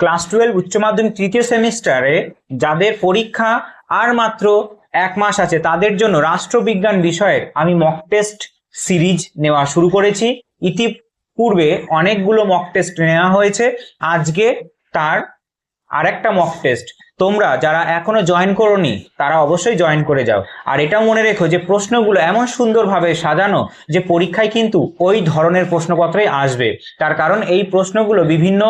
Class 12 উচ্চ মাধ্যমিক তৃতীয় সেমিস্টারে যাদের পরীক্ষা আর মাত্র 1 মাস আছে তাদের জন্য রাষ্ট্রবিজ্ঞান বিষয়ের আমি মক টেস্ট সিরিজ নেওয়া শুরু করেছি। ইতিপূর্বে অনেকগুলো মক টেস্ট নেওয়া হয়েছে, আজকে তার আরেকটা মক টেস্ট। তোমরা যারা এখনো জয়েন করোনি তারা অবশ্যই জয়েন করে যাও। আর এটাও মনে রেখো যে প্রশ্নগুলো এমন সুন্দরভাবে সাজানো যে পরীক্ষায় কিন্তু ওই ধরনের প্রশ্নপত্রই আসবে। তার কারণ এই প্রশ্নগুলো বিভিন্ন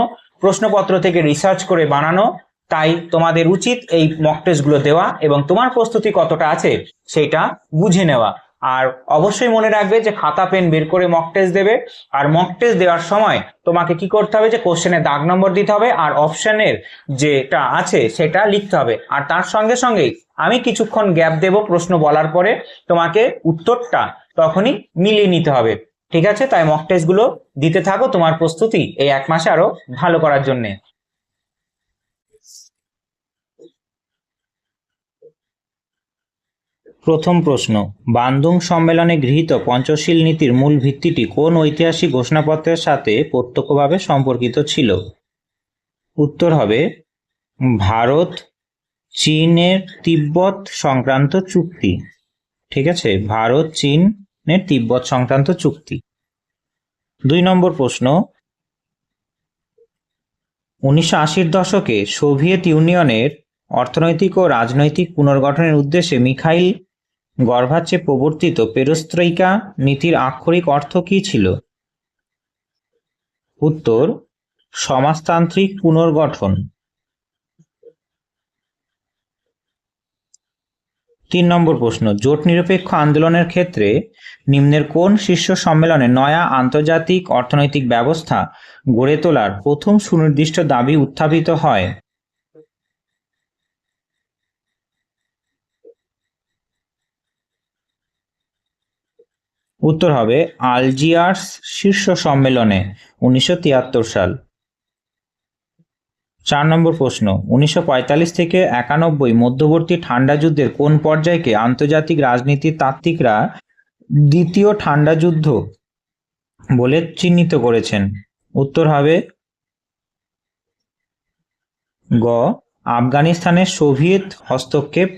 প্রশ্নপত্র থেকে রিসার্চ করে বানানো, তাই তোমাদের উচিত এই মক টেস্টগুলো দেওয়া এবং তোমার প্রস্তুতি কতটা আছে সেটা বুঝে নেওয়া। আর অবশ্যই মনে রাখবে যে খাতা পেন বের করে মক টেস্ট দেবে। আর মক টেস্ট দেওয়ার সময় তোমাকে কি করতে হবে যে কোশ্চেনের দাগ নম্বর দিতে হবে আর অপশনের যেটা আছে সেটা লিখতে হবে। আর তার সঙ্গে সঙ্গেই আমি কিছুক্ষণ গ্যাপ দেব প্রশ্ন বলার পরে, তোমাকে উত্তরটা তখনই মিলিয়ে নিতে হবে। ঠিক আছে? তাই মক টেস্ট গুলো দিতে থাকো তোমার প্রস্তুতি এই 1 মাসে আরো ভালো করার জন্য। প্রথম প্রশ্ন, বান্দুং সম্মেলনে গৃহীত পঞ্চশীল নীতির মূল ভিত্তিটি কোন ঐতিহাসিক ঘোষণাপত্রের সাথে প্রত্যক্ষভাবে সম্পর্কিত ছিল? উত্তর হবে ভারত চীনের তিব্বত সংক্রান্ত চুক্তি। ঠিক আছে, ভারত চীনের তিব্বত সংক্রান্ত চুক্তি। 2 নম্বর প্রশ্ন, 1980-র দশকে সোভিয়েত ইউনিয়নের অর্থনৈতিক ও রাজনৈতিক পুনর্গঠনের উদ্দেশ্যে মিখাইল গর্বাচেভ প্রবর্তিত পেরেস্ত্রয়িকা নীতির আক্ষরিক অর্থ কী ছিল? উত্তর সমাজতান্ত্রিক পুনর্গঠন। 3 নম্বর প্রশ্ন, জোট নিরপেক্ষ আন্দোলনের ক্ষেত্রে নিম্নের কোন শীর্ষ সম্মেলনে নয়া আন্তর্জাতিক অর্থনৈতিক ব্যবস্থা গড়ে তোলার প্রথম সুনির্দিষ্ট দাবি উত্থাপিত হয়? উত্তর হবে আলজিয়ার্স শীর্ষ সম্মেলনে 1973 সাল। 4 নম্বর প্রশ্ন, 1945 থেকে 91 মধ্যবর্তী ঠান্ডা যুদ্ধের কোন পর্যায়কে আন্তর্জাতিক রাজনীতির তাত্ত্বিকরা দ্বিতীয় ঠান্ডা যুদ্ধ বলে চিহ্নিত করেছেন? উত্তর হবে গ আফগানিস্তানের সোভিয়েত হস্তক্ষেপ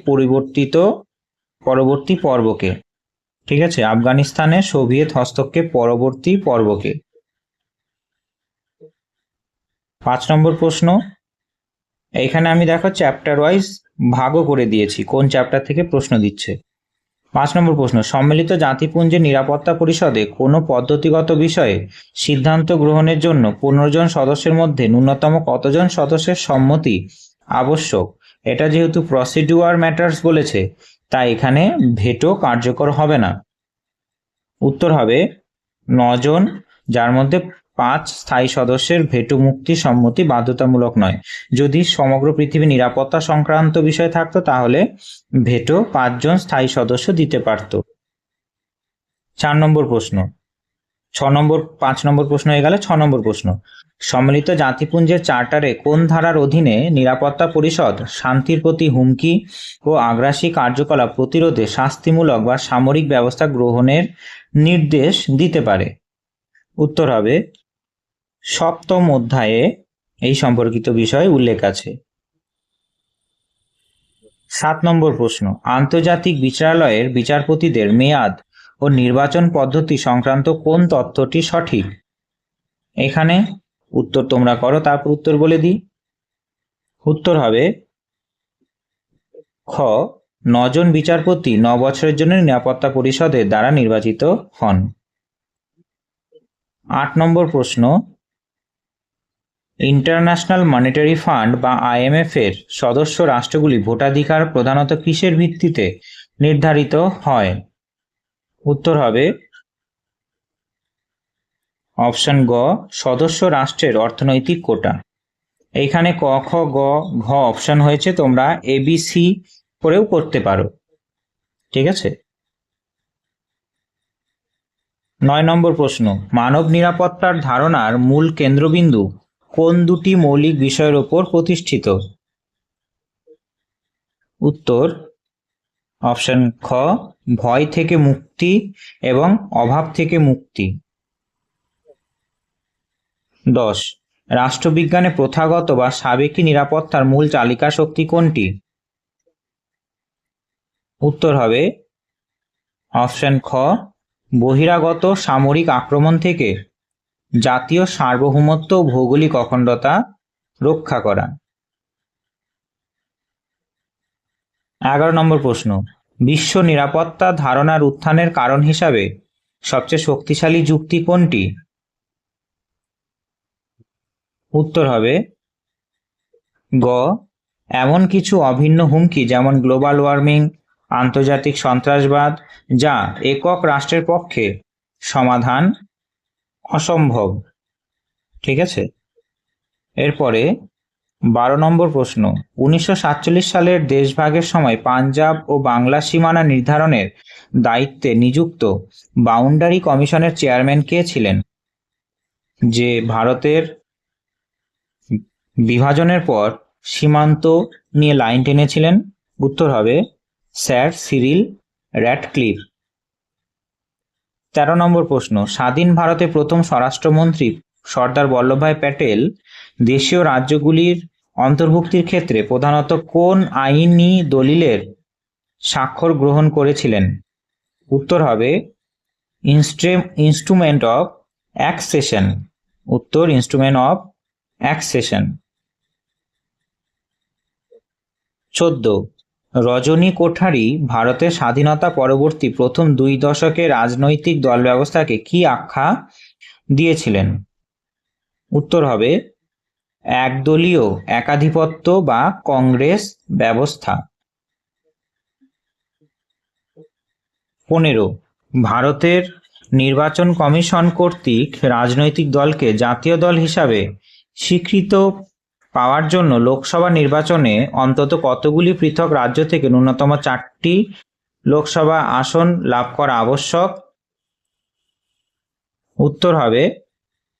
পরবর্তী পর্বকে। ঠিক আছে, আফগানিস্তানের সোভিয়েত হস্তক্ষেপ পরবর্তী পর্বকে। 5 নম্বর প্রশ্ন, এইখানে আমি দেখো চ্যাপ্টার ওয়াইজ ভাগও করে দিয়েছি কোন চ্যাপ্টার থেকে প্রশ্ন দিচ্ছে। 5 নম্বর প্রশ্ন, সম্মিলিত জাতিপুঞ্জের নিরাপত্তা পরিষদে কোনো পদ্ধতিগত বিষয়ে সিদ্ধান্ত গ্রহণের জন্য 15 জন সদস্যের মধ্যে ন্যূনতম কতজন সদস্যের সম্মতি আবশ্যক? এটা যেহেতু প্রসিডিউর ম্যাটার্স বলেছে তাই এখানে ভেটো কার্যকর হবে না। উত্তর হবে 9 জন, যার মধ্যে 5 স্থায়ী সদস্যের ভেটো মুক্তি সম্মতি বাধ্যতামূলক নয়। যদি সমগ্র পৃথিবী নিরাপত্তা সংক্রান্ত বিষয় থাকতো তাহলে ভেটো 5 জন স্থায়ী সদস্য দিতে পারত। 4 নম্বর প্রশ্ন, 5 নম্বর প্রশ্ন হয়ে গেল। 6 নম্বর প্রশ্ন, সম্মিলিত জাতিপুঞ্জের চার্টারে কোন ধারার অধীনে নিরাপত্তা পরিষদ শান্তির প্রতি হুমকি ও আগ্রাসী কার্যকলাপ প্রতিরোধে শাস্তিমূলক বা সামরিক ব্যবস্থা গ্রহণের নির্দেশ দিতে পারে? উত্তর হবে 7ম অধ্যায়ে এই সম্পর্কিত বিষয় উল্লেখ আছে। 7 নম্বর প্রশ্ন, আন্তর্জাতিক বিচারালয়ের বিচারপতিদের মেয়াদ ও নির্বাচন পদ্ধতি সংক্রান্ত কোন তথ্যটি সঠিক? এখানে উত্তর তোমরা করো, তারপর উত্তর বলে দিই। উত্তর হবে খ 9 জন বিচারপতি 9 বছরের জন্য নিরাপত্তা পরিষদের দ্বারা নির্বাচিত হন। 8 নম্বর প্রশ্ন, ইন্টারন্যাশনাল মনিটারি ফান্ড বা IMF এর সদস্য রাষ্ট্রগুলি ভোটাধিকার প্রধানত কিসের ভিত্তিতে নির্ধারিত হয়? উত্তর হবে অপশন গ সদস্য রাষ্ট্রের অর্থনৈতিক কোটা। এইখানে ক খ গ ঘ অপশন হয়েছে, তোমরা ABC করেও করতে পারো। ঠিক আছে। 9 নম্বর প্রশ্ন, মানব নিরাপত্তার ধারণার মূল কেন্দ্রবিন্দু কোন দুটি মৌলিক বিষয়ের উপর প্রতিষ্ঠিত? উত্তর অপশন খ ভয় থেকে মুক্তি এবং অভাব থেকে মুক্তি। 10 রাষ্ট্রবিজ্ঞানে প্রথাগত বা সাবেকি নিরাপত্তার মূল চালিকা শক্তি কোনটি? উত্তর হবে অপশন খ, বহিরাগত সামরিক আক্রমণ থেকে জাতীয় সার্বভৌমত্ব ও ভৌগোলিক অখণ্ডতা রক্ষা করা। 11 নম্বর প্রশ্ন, বিশ্ব নিরাপত্তা ধারণার উত্থানের কারণ হিসাবে সবচেয়ে শক্তিশালী যুক্তি কোনটি? উত্তর হবে গ, এমন কিছু অভিন্ন হুমকি যেমন গ্লোবাল ওয়ার্মিং, আন্তর্জাতিক সন্ত্রাসবাদ যা একক রাষ্ট্রের পক্ষে সমাধান অসম্ভব। ঠিক আছে, এরপরে 12 নম্বর প্রশ্ন, 1947 সালের দেশভাগের সময় পাঞ্জাব ও বাংলা সীমানা নির্ধারণের দায়িত্বে নিযুক্ত বাউন্ডারি কমিশনের চেয়ারম্যান কে ছিলেন, যে ভারতের বিভাজনের পর সীমান্ত নিয়ে লাইন টেনেছিলেন? উত্তর হবে স্যার সিরিল র্যাডক্লিফ। 13 নম্বর প্রশ্ন, স্বাধীন ভারতে প্রথম স্বরাষ্ট্রমন্ত্রী সর্দার বল্লভভাই প্যাটেল দেশীয় রাজ্যগুলির অন্তর্ভুক্তির ক্ষেত্রে প্রধানত কোন আইনি দলিলের স্বাক্ষর গ্রহণ করেছিলেন? উত্তর হবে ইনস্ট্রুমেন্ট অফ অ্যাকসেশন। উত্তর instrument of accession. 14, Rajni Kothari ভারতের স্বাধীনতা পরবর্তী প্রথম 2 দশকে রাজনৈতিক দল ব্যবস্থাকে কি আখ্যা দিয়েছিলেন? উত্তর হবে একদলীয় একাধিপত্য বা কংগ্রেস ব্যবস্থা। 15, ভারতের নির্বাচন কমিশন কর্তৃক রাজনৈতিক দলকে জাতীয় দল হিসাবে স্বীকৃত পাওয়ার জন্য লোকসভা নির্বাচনে অন্তত কতগুলি পৃথক রাজ্য থেকে ন্যূনতম 4টি লোকসভা আসন লাভ করা আবশ্যক? উত্তর হবে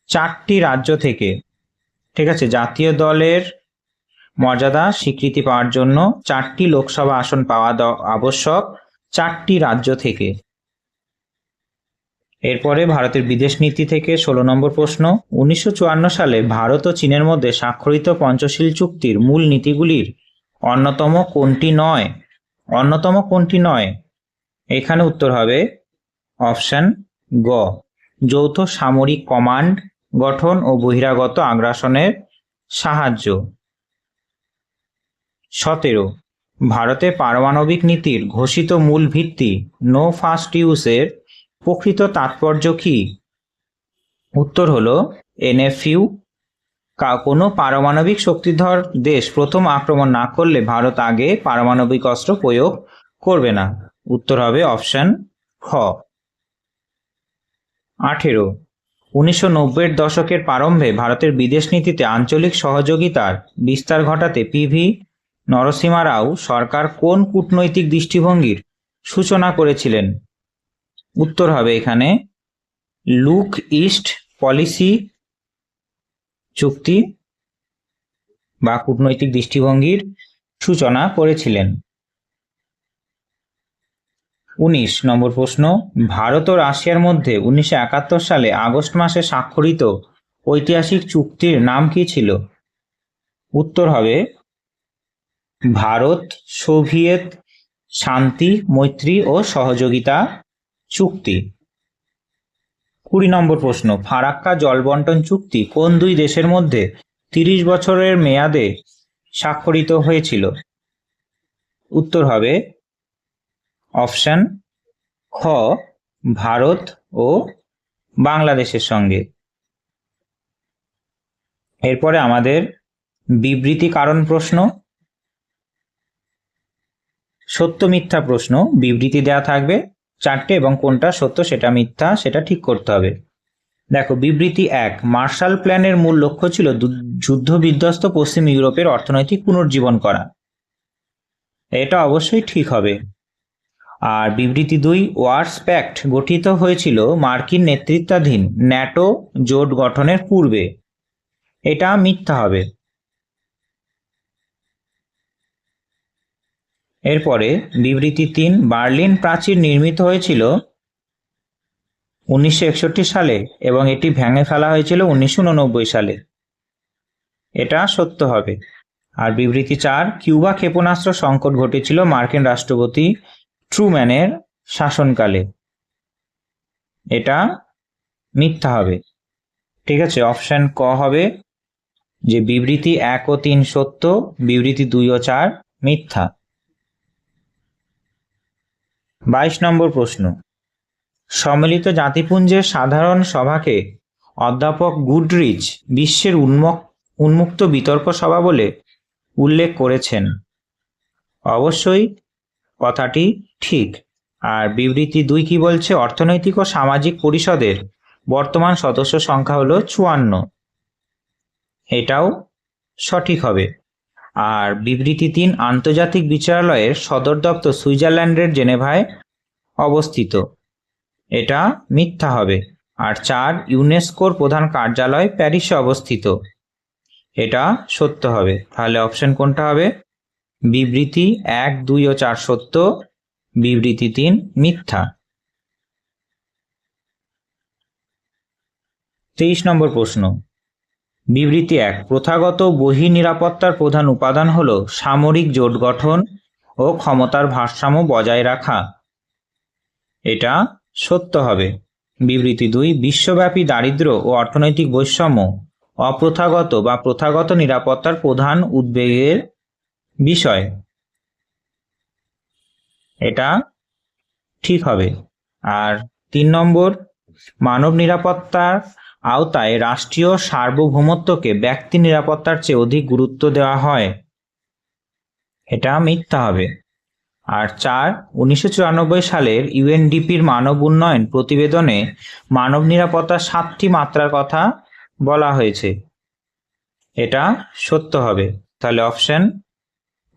4টি রাজ্য থেকে। ঠিক আছে, জাতীয় দলের মর্যাদা স্বীকৃতি পাওয়ার জন্য 4টি লোকসভা আসন পাওয়া আবশ্যক 4টি রাজ্য থেকে। এরপরে ভারতের বিদেশ নীতি থেকে 16 নম্বর প্রশ্ন, 1954 সালে ভারত ও চীনের মধ্যে স্বাক্ষরিত পঞ্চশীল চুক্তির মূল নীতিগুলির অন্যতম কোনটি নয়? এখানে উত্তর হবে অপশন গ, যৌথ সামরিক কমান্ড গঠন ও বহিরাগত আগ্রাসনের সাহায্য। 17, ভারতের পারমাণবিক নীতির ঘোষিত মূল ভিত্তি নো ফার্স্ট ইউজের প্রকৃত তাৎপর্য কি? উত্তর হলো NFU। কোনো পারমাণবিক শক্তিধর দেশ প্রথম আক্রমণ না করলে ভারত আগে পারমাণবিক অস্ত্র প্রয়োগ করবে না। উত্তর হবে অপশন খ। 18, 1990-এর দশকের প্রারম্ভে ভারতের বিদেশ নীতিতে আঞ্চলিক সহযোগিতার বিস্তার ঘটাতে PV নরসিমা রাও সরকার কোন কূটনৈতিক দৃষ্টিভঙ্গির সূচনা করেছিলেন? উত্তর হবে এখানে লুক ইস্ট পলিসি চুক্তি বা কূটনৈতিক দৃষ্টিভঙ্গির সূচনা করেছিলেন। 19 নম্বর প্রশ্ন, ভারত ও রাশিয়ার মধ্যে 1971 সালে আগস্ট মাসে স্বাক্ষরিত ঐতিহাসিক চুক্তির নাম কি ছিল? উত্তর হবে ভারত সোভিয়েত শান্তি মৈত্রী ও সহযোগিতা চুক্তি। 20 নম্বর প্রশ্ন, ফারাক্কা জল বন্টন চুক্তি কোন 2 দেশের মধ্যে 30 বছরের মেয়াদে স্বাক্ষরিত হয়েছিল? উত্তর হবে অপশন খ, ভারত ও বাংলাদেশের সঙ্গে। এরপরে আমাদের বিবৃতি কারণ প্রশ্ন, সত্য মিথ্যা প্রশ্ন। বিবৃতি দেওয়া থাকবে 4টে এবং কোনটা সত্য সেটা মিথ্যা সেটা ঠিক করতে হবে। দেখো, বিবৃতি 1, মার্শাল প্ল্যানের মূল লক্ষ্য ছিল যুদ্ধ বিধ্বস্ত পশ্চিম ইউরোপের অর্থনৈতিক পুনর্জীবন করা। এটা অবশ্যই ঠিক হবে। আর বিবৃতি 2, ওয়ার্স প্যাক্ট গঠিত হয়েছিল মার্কিন নেতৃত্বাধীন ন্যাটো জোট গঠনের পূর্বে। এটা মিথ্যা হবে। এরপরে বিবৃতি 3, বার্লিন প্রাচীর নির্মিত হয়েছিল 1961 সালে এবং এটি ভেঙে ফেলা হয়েছিল 1989 সালে। এটা সত্য হবে। আর বিবৃতি 4, কিউবা ক্ষেপণাস্ত্র সংকট ঘটেছিল মার্কিন রাষ্ট্রপতি ট্রুম্যানের শাসনকালে। এটা মিথ্যা হবে। ঠিক আছে, অপশন ক হবে যে বিবৃতি 1 ও 3 সত্য, বিবৃতি 2 ও 4 মিথ্যা। 22 নম্বর প্রশ্ন, সম্মিলিত জাতিপুঞ্জের সাধারণ সভাকে অধ্যাপক গুডরিচ বিশ্বের উন্মুক্ত বিতর্ক সভা বলে উল্লেখ করেছেন। অবশ্যই কথাটি ঠিক। আর বিবৃতি 2 কি বলছে, অর্থনৈতিক ও সামাজিক পরিষদের বর্তমান সদস্য সংখ্যা হলো 54। এটাও সঠিক হবে। আর বিবৃতি 3, আন্তর্জাতিক বিচারালয়ের সদর দপ্তর সুইজারল্যান্ডের জেনেভায় অবস্থিত। এটা মিথ্যা হবে। আর 4, ইউনেস্কোর প্রধান কার্যালয় প্যারিসে অবস্থিত। এটা সত্য হবে। তাহলে অপশন কোনটা হবে? বিবৃতি 1, 2 ও 4 সত্য, বিবৃতি 3 মিথ্যা। 23 নম্বর প্রশ্ন, বিবৃতি 1, প্রথাগত বহির্নিরাপত্তার প্রধান উপাদান হল সামরিক জোট গঠন ও ক্ষমতার ভারসাম্য বজায় রাখা। এটা সত্য হবে। বিবৃতি 2, বিশ্বব্যাপী দারিদ্র্য ও অর্থনৈতিক বৈষম্য অপ্রথাগত বা প্রথাগত নিরাপত্তার প্রধান উদ্বেগের বিষয়। এটা ঠিক হবে। আর 3 নম্বর, মানব নিরাপত্তার আওতায় রাষ্ট্রীয় সার্বভৌমত্বকে ব্যক্তি নিরাপত্তার চেয়ে অধিক গুরুত্ব দেওয়া হয়। এটা মিথ্যা হবে। আর 4, 1994 সালের ইউএনডিপির মানব উন্নয়ন প্রতিবেদনে মানব নিরাপত্তার 7টি মাত্রার কথা বলা হয়েছে। এটা সত্য হবে। তাহলে অপশন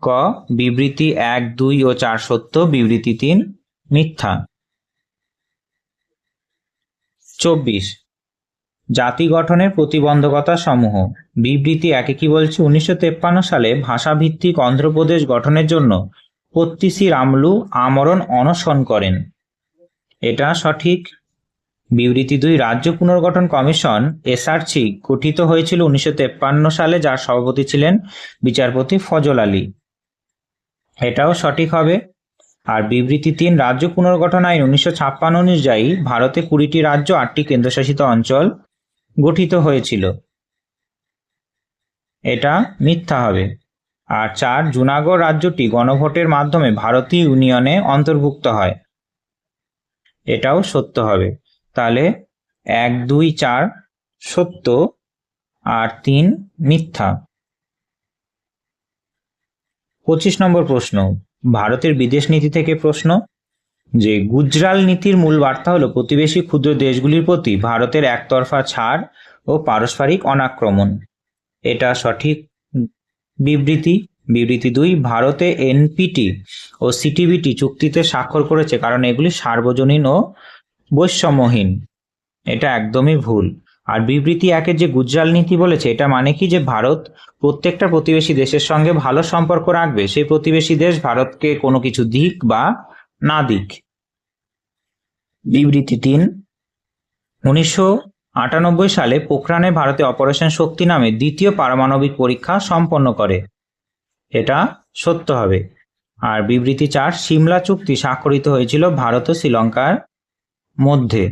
ক, বিবৃতি 1, 2 ও 4 সত্য, বিবৃতি 3 মিথ্যা। 24, জাতি গঠনের প্রতিবন্ধকতা সমূহ। বিবৃতি 1 কি বলছে, 1953 সালে ভাষাভিত্তিক অন্ধ্রপ্রদেশ গঠনের জন্য পত্তিসি রামলু আমরণ অনশন করেন। এটা সঠিক। বিবৃতি 2, রাজ্য পুনর্গঠন কমিশন এসআরসি গঠিত হয়েছিল 1953 সালে, যার সভাপতি ছিলেন বিচারপতি ফজল আলী। এটাও সঠিক হবে। আর বিবৃতি 3, রাজ্য পুনর্গঠন আইন 1956 অনুযায়ী ভারতে 20টি রাজ্য 8টি কেন্দ্রশাসিত অঞ্চল গঠিত হয়েছিল। এটা মিথ্যা হবে। আর 4, জুনাগড় রাজ্যটি গণভোটের মাধ্যমে ভারতীয় ইউনিয়নে অন্তর্ভুক্ত হয়। এটাও সত্য হবে। তাহলে 1, 2, 4 সত্য আর 3 মিথ্যা। 25 নম্বর প্রশ্ন, ভারতের বিদেশ নীতি থেকে প্রশ্ন, যে গুজরাল নীতির মূল বার্তা হলো প্রতিবেশী ক্ষুদ্র দেশগুলির প্রতি ভারতের একতরফা ছাড় ও পারস্পরিক অনাক্রমণ। এটা সঠিক বিবৃতি। বিবৃতি 2, ভারতে এনপিটি ও সিটিবিটি চুক্তিতে স্বাক্ষর করেছে কারণ এগুলি সার্বজনীন ও বৈষম্যহীন। এটা একদমই ভুল। আর বিবৃতি 1 যে গুজরাল নীতি বলেছে, এটা মানে কি, যে ভারত প্রত্যেকটা প্রতিবেশী দেশের সঙ্গে ভালো সম্পর্ক রাখবে, সেই প্রতিবেশী দেশ ভারতকে কোনো কিছু দিক বা না দিক। বিবৃতি 3, 1998 সালে পোখরানে ভারতে অপারেশন শক্তি নামে দ্বিতীয় পারমাণবিক পরীক্ষা সম্পন্ন করে। এটা সত্য হবে। আর বিবৃতি 4, সিমলা চুক্তি স্বাক্ষরিত হয়েছিল ভারত ও শ্রীলঙ্কার মধ্যে।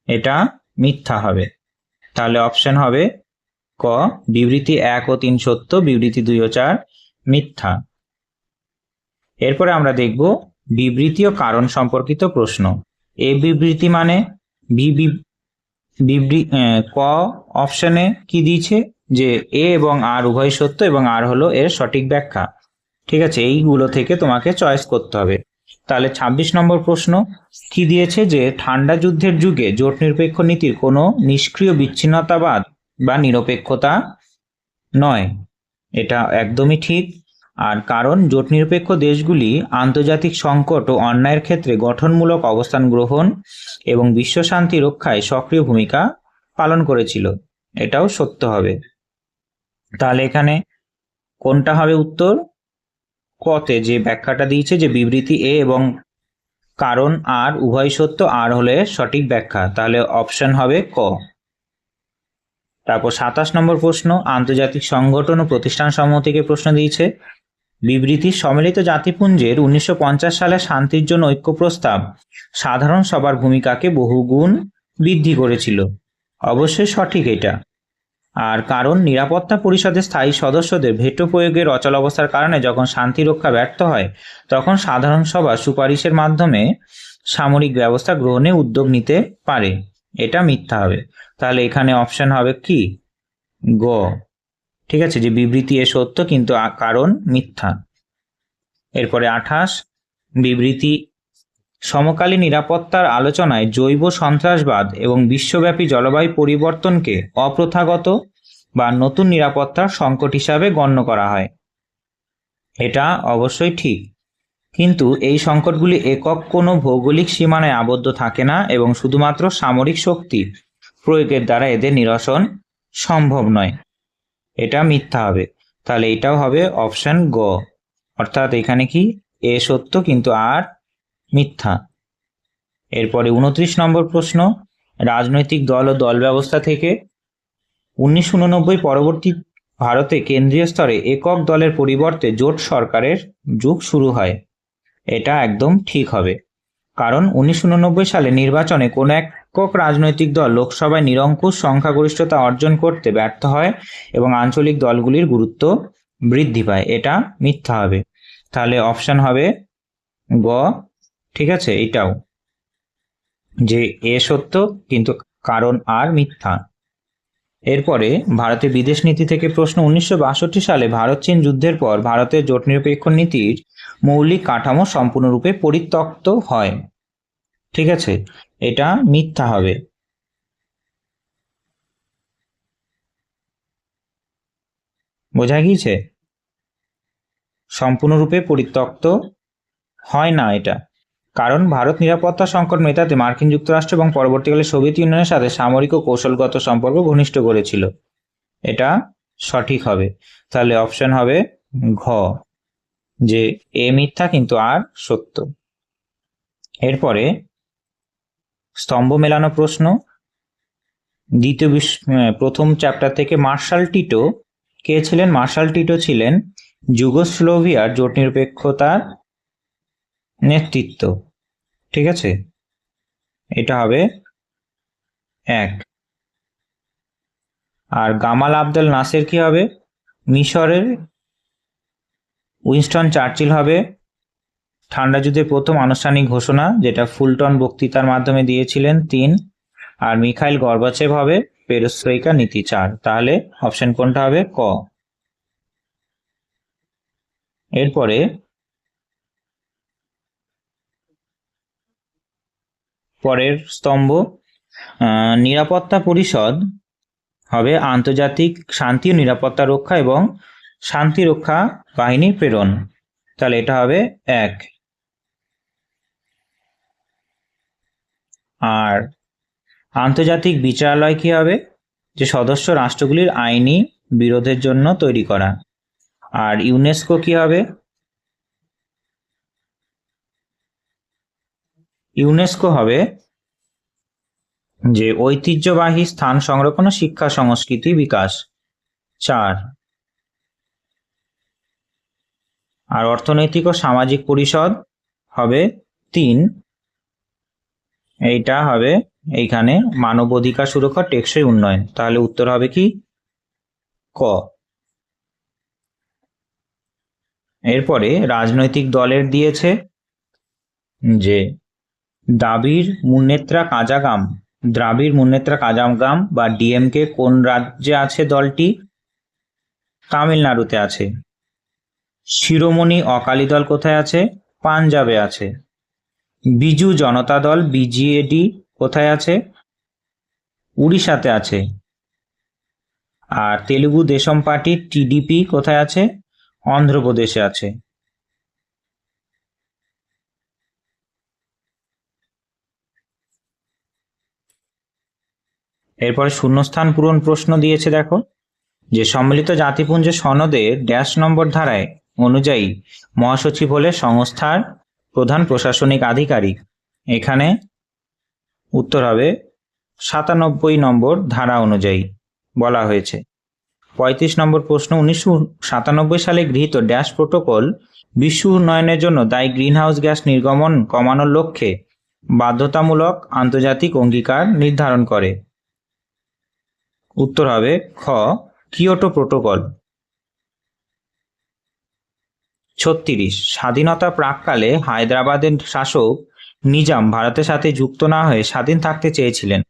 এটা মিথ্যা হবে। তাহলে অপশন হবে ক, বিবৃতি 1 ও 3 সত্য, বিবৃতি 2 ও 4 মিথ্যা। এরপরে আমরা দেখব বিবৃতি ও কারণ সম্পর্কিত প্রশ্ন। এ বিবৃতি মানে ক অপশনে কি দিয়েছে, যে এ এবং আর উভয় সত্য এবং আর হলো এর সঠিক ব্যাখ্যা। ঠিক আছে, এইগুলো থেকে তোমাকে চয়েস করতে হবে। তাহলে 26 নম্বর প্রশ্ন কি দিয়েছে, যে ঠান্ডা যুদ্ধের যুগে জোট নিরপেক্ষ নীতির কোনো নিষ্ক্রিয় বিচ্ছিন্নতাবাদ বা নিরপেক্ষতা নয়। এটা একদমই ঠিক। আর কারণ, জোট নিরপেক্ষ দেশগুলি আন্তর্জাতিক সংকট ও অন্যায়ের ক্ষেত্রে গঠনমূলক অবস্থান গ্রহণ এবং বিশ্ব শান্তি রক্ষায় সক্রিয় ভূমিকা পালন করেছিল। এটাও সত্য হবে। তাহলে এখানে কোনটা হবে উত্তর? কতে যে ব্যাখ্যাটা দিয়েছে, যে বিবৃতি এ এবং কারণ আর উভয় সত্য, আর হলে সঠিক ব্যাখ্যা। তাহলে অপশন হবে ক। তারপর 27 নম্বর প্রশ্ন, আন্তর্জাতিক সংগঠন ও প্রতিষ্ঠান সমূহ থেকে প্রশ্ন দিয়েছে। বিবৃতি, সম্মিলিত জাতিপুঞ্জের 1950 সালে শান্তির জন্য ঐক্য প্রস্তাব সাধারণ সভার ভূমিকাকে বহুগুণ বৃদ্ধি করেছিল। অবশ্যই সঠিক এটা। আর কারণ, নিরাপত্তা পরিষদের স্থায়ী সদস্যদের ভেটো প্রয়োগের অচলাবস্থার কারণে যখন শান্তি রক্ষা ব্যর্থ হয় তখন সাধারণ সভা সুপারিশের মাধ্যমে সামরিক ব্যবস্থা গ্রহণে উদ্যোগ নিতে পারে। এটা মিথ্যা হবে। তাহলে এখানে অপশন হবে কি? গ। ঠিক আছে, যে বিবৃতি এ সত্য কিন্তু কারণ মিথ্যা। এরপরে 28, বিবৃতি, সমকালীন নিরাপত্তার আলোচনায় জৈব সন্ত্রাসবাদ এবং বিশ্বব্যাপী জলবায়ু পরিবর্তনকে অপ্রথাগত বা নতুন নিরাপত্তার সংকট হিসাবে গণ্য করা হয়। এটা অবশ্যই ঠিক, কিন্তু এই সংকটগুলি একক কোনো ভৌগোলিক সীমানায় আবদ্ধ থাকে না এবং শুধুমাত্র সামরিক শক্তি প্রয়োগের দ্বারা এদের নিরসন সম্ভব নয়। এটা মিথ্যা হবে। তাহলে এটাও হবে অপশন গ, অর্থাৎ এখানে কি এ সত্য কিন্তু আর মিথ্যা। এরপরে 29 নম্বর প্রশ্ন, রাজনৈতিক দল ও দল ব্যবস্থা থেকে 1989 পরবর্তী ভারতে কেন্দ্রীয় স্তরে একক দলের পরিবর্তে জোট সরকারের যুগ শুরু হয়। এটা একদম ঠিক হবে, কারণ 1989 সালে নির্বাচনে কোনো একক রাজনৈতিক দল লোকসভায় নিরঙ্কুশ সংখ্যাগরিষ্ঠতা অর্জন করতে ব্যর্থ হয় এবং আঞ্চলিক দলগুলির গুরুত্ব বৃদ্ধি পায়। এটা মিথ্যা হবে। তাহলে অপশন হবে গ। ঠিক আছে, এটাও যে এ সত্য কিন্তু কারণ আর মিথ্যা। এরপরে ভারতের বিদেশ নীতি থেকে প্রশ্ন, 1962 সালে ভারত চীন যুদ্ধের পর ভারতের জোট নিরপেক্ষ নীতির মৌলিক কাঠামো সম্পূর্ণরূপে পরিত্যক্ত হয়। ঠিক আছে, এটা মিথ্যা হবে। বোঝা গিয়েছে? সম্পূর্ণরূপে পরিত্যক্ত হয় না এটা, কারণ ভারত নিরাপত্তা সংকট মেটাতে মার্কিন যুক্তরাষ্ট্র এবং পরবর্তীকালে সোভিয়েত ইউনিয়নের সাথে সামরিক ও কৌশলগত সম্পর্ক ঘনিষ্ঠ করেছিল। এটা সঠিক হবে। তাহলে অপশন হবে ঘ, যে এ মিথ্যা কিন্তু আর সত্য। এরপরে স্তম্ভ মেলানো প্রশ্ন, প্রথম চ্যাপ্টার থেকে, মার্শাল টিটো কে ছিলেন? মার্শাল টিটো ছিলেন যুগোস্লোভিয়ার জোট নিরপেক্ষতার নেতৃত্ব। ঠিক আছে, এটা হবে 1। আর গামাল আবদেল নাসের কি হবে? মিশরের উইনস্টন চার্চিল হবে ঠান্ডা যুদ্ধের প্রথম আনুষ্ঠানিক ঘোষণা, যেটা ফুলটন বক্তৃতার মাধ্যমে দিয়েছিলেন 3। আর মিখাইল গর্বাচেভ হবে পেরেস্ট্রোইকা নীতি 4। তাহলে অপশন কোনটা হবে? ক। এরপরে পরের স্তম্ভ, নিরাপত্তা পরিষদ হবে আন্তর্জাতিক শান্তি ও নিরাপত্তা রক্ষা এবং শান্তি রক্ষা বাহিনী প্রেরণ। তাহলে এটা হবে 1। আর আন্তর্জাতিক বিচারালয় কি হবে? যে সদস্য রাষ্ট্রগুলির আইনি বিরোধের জন্য তৈরি করা। আর ইউনেস্কো কি হবে? ইউনেস্কো হবে যে ঐতিহ্যবাহী স্থান সংরক্ষণ ও শিক্ষা সংস্কৃতি বিকাশ 4। আর অর্থনৈতিক ও সামাজিক পরিষদ হবে 3। এইটা হবে এইখানে মানবাধিকার সুরক্ষা টেকসই উন্নয়ন। তাহলে উত্তর হবে কি? ক। এরপরে রাজনৈতিক দলের দিয়েছে যে দ্রাবিড় মুন্নেত্রা কাজাগাম বা ডিএমকে কোন রাজ্যে আছে? দলটি তামিলনাড়ুতে আছে। শিরোমণি অকালি দল কোথায় আছে? পাঞ্জাবে আছে। বিজু জনতা দল বিজেডি কোথায় আছে? উড়িষ্যাতে আছে। আর তেলুগু দেশম পার্টি টিডিপি কোথায় আছে? অন্ধ্রপ্রদেশে আছে। এরপরে শূন্যস্থান পূরণ প্রশ্ন দিয়েছে। দেখো, যে সম্মিলিত জাতিপুঞ্জের সনদের ড্যাশ নম্বর ধারায় অনুযায়ী মহাসচিব হলে সংস্থার প্রধান প্রশাসনিক আধিকারিক। এখানে উত্তর হবে 97 নম্বর ধারা অনুযায়ী। বলা হয়েছে। 35 নম্বর প্রশ্ন, 1997 সালে গৃহীত ড্যাশ প্রোটোকল বিশ্ব উন্নয়নের জন্য দায়ী গ্রিনহাউস গ্যাস নির্গমন কমানোর লক্ষ্যে বাধ্যতামূলক আন্তর্জাতিক অঙ্গীকার নির্ধারণ করে। উত্তর হবে খ, কিয়োটো প্রোটোকল। 36, স্বাধীনতা প্রাককালে হায়দ্রাবাদের শাসক নিজাম ভারতের সাথে যুক্ত না হয়ে স্বাধীন থাকতে চেয়েছিলেন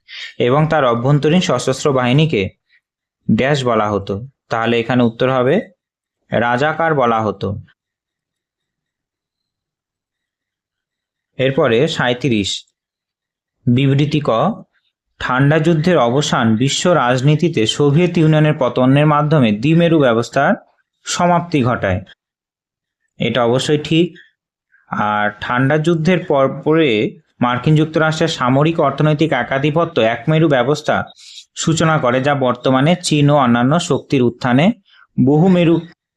এবং তার অভ্যন্তরীণ সশস্ত্র বাহিনীকে ড্যাশ বলা হতো। তাহলে এখানে উত্তর হবে রাজাকার বলা হতো। এরপরে 37, বিবৃতি ক, ঠান্ডা যুদ্ধের অবসান বিশ্ব রাজনীতিতে সোভিয়েত ইউনিয়নের পতনের মাধ্যমে দ্বিমেরু ব্যবস্থার সমাপ্তি ঘটায়। এটা অবশ্যই ঠিক। আর ঠান্ডা যুদ্ধের পরে মার্কিন যুক্তরাষ্ট্রের সামরিক অর্থনৈতিক একাধিপত্য একমেরু ব্যবস্থা সূচনা করে, যা বর্তমানে চীন ও অন্যান্য শক্তির উত্থানে বহুমেরু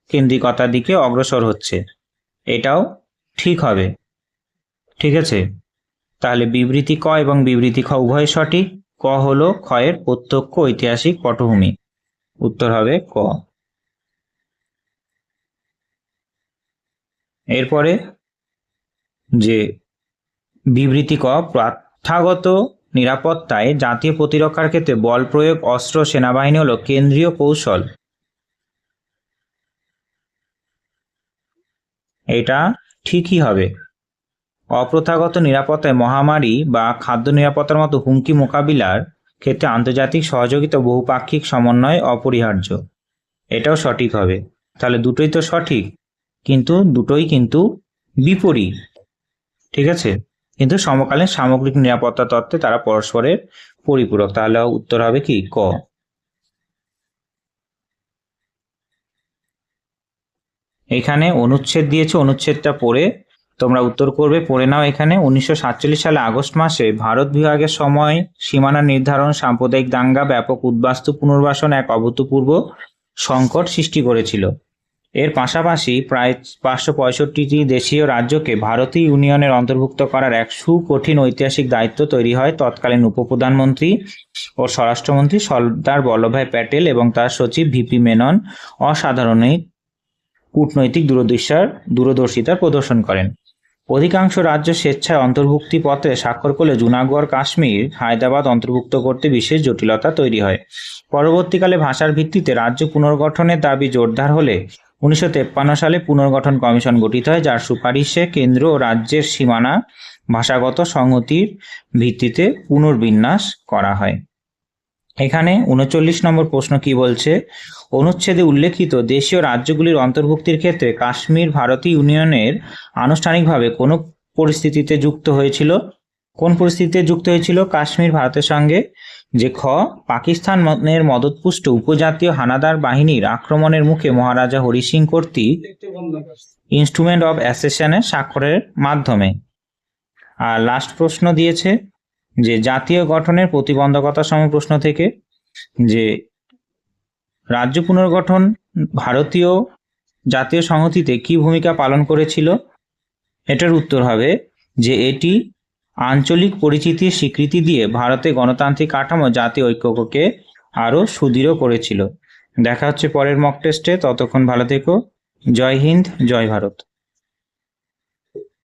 কেন্দ্রিকতার দিকে অগ্রসর হচ্ছে। এটাও ঠিক হবে। ঠিক আছে, তাহলে বিবৃতি ক এবং বিবৃতি খ উভয় সঠিক। ক হলো ক্ষয়ের প্রত্যক্ষ ঐতিহাসিক পটভূমি। উত্তর হবে ক। এরপরে যে বিবৃতি ক, প্রথাগত নিরাপত্তায় জাতীয় প্রতিরক্ষার ক্ষেত্রে বল প্রয়োগ অস্ত্র সেনাবাহিনী হলো কেন্দ্রীয় কৌশল। এটা ঠিকই হবে। অপ্রথাগত নিরাপত্তায় মহামারী বা খাদ্য নিরাপত্তার মতো হুমকি মোকাবিলার ক্ষেত্রে আন্তর্জাতিক সহযোগিতা বহুপাক্ষিক সমন্বয় অপরিহার্য। এটাও সঠিক হবে। তাহলে দুটোই তো সঠিক, কিন্তু দুটোই কিন্তু বিপরীত। ঠিক আছে, কিন্তু সমকালীন সামগ্রিক নিরাপত্তা তত্ত্বে তারা পরস্পরের পরিপূরক। তাহলে উত্তর হবে কি ক। এখানে অনুচ্ছেদ দিয়েছে, অনুচ্ছেদটা পড়ে তোমরা উত্তর করবে। পড়ে নাও। এখানে 1947 সালে আগস্ট মাসে ভারত বিভাগের সময় সীমানা নির্ধারণ, সাম্প্রদায়িক দাঙ্গা, ব্যাপক উদ্বাস্তু পুনর্বাসন এক অভূতপূর্ব সংকট সৃষ্টি করেছিল। এর পাশাপাশি প্রায় 565টি দেশীয় রাজ্যকে ভারতীয় ইউনিয়নের অন্তর্ভুক্ত করার এক সুকঠিন ঐতিহাসিক দায়িত্ব তৈরি হয় তৎকালীন উপপ্রধানমন্ত্রী ও স্বরাষ্ট্রমন্ত্রী সর্দার বল্লভভাই প্যাটেল এবং তার সচিব ভিপি মেনন অসাধারণ কূটনৈতিক দূরদর্শিতার প্রদর্শন করেন। অধিকাংশ রাজ্য স্বেচ্ছায় অন্তর্ভুক্তি পত্রে স্বাক্ষর করলে জুনাগড়, কাশ্মীর, হায়দ্রাবাদ অন্তর্ভুক্ত করতে বিশেষ জটিলতা তৈরি হয়। পরবর্তীকালে ভাষার ভিত্তিতে রাজ্য পুনর্গঠনের দাবি জোরদার হলে 1953 সালে পুনর্গঠন কমিশন গঠিত হয়, যার সুপারিশে কেন্দ্র ও রাজ্যের সীমানা ভাষাগত সংহতির ভিত্তিতে পুনর্বিন্যাস করা হয়। এখানে 39 নম্বর প্রশ্ন কি বলছে, অনুচ্ছেদে উল্লেখিত দেশীয় রাজ্যগুলির অন্তর্ভুক্তির ক্ষেত্রে কাশ্মীর ভারতীয় ইউনিয়নের আনুষ্ঠানিকভাবে কোন পরিস্থিতিতে যুক্ত হয়েছিল? কোন পরিস্থিতিতে যুক্ত হয়েছিল কাশ্মীর ভারতের সঙ্গে? যে খ, পাকিস্তানের মদতপুষ্ট উপজাতীয় হানাদার বাহিনীর আক্রমণের মুখে মহারাজা হরি সিং কর্তৃক ইনস্ট্রুমেন্ট অফ অ্যাসেশনের স্বাক্ষরের মাধ্যমে। আর লাস্ট প্রশ্ন দিয়েছে যে জাতীয় গঠনের প্রতিবন্ধকতা সম প্রশ্ন থেকে, যে রাজ্য পুনর্গঠন ভারতীয় জাতীয় সংহতিতে কি ভূমিকা পালন করেছিল? এটার উত্তর হবে যে এটি আঞ্চলিক পরিচিতির স্বীকৃতি দিয়ে ভারতে গণতান্ত্রিক কাঠামো জাতীয় ঐক্যকে আরও সুদৃঢ় করেছিল। দেখা হচ্ছে পরের মক টেস্টে। ততক্ষণ ভালো থেকো। জয় হিন্দ, জয় ভারত।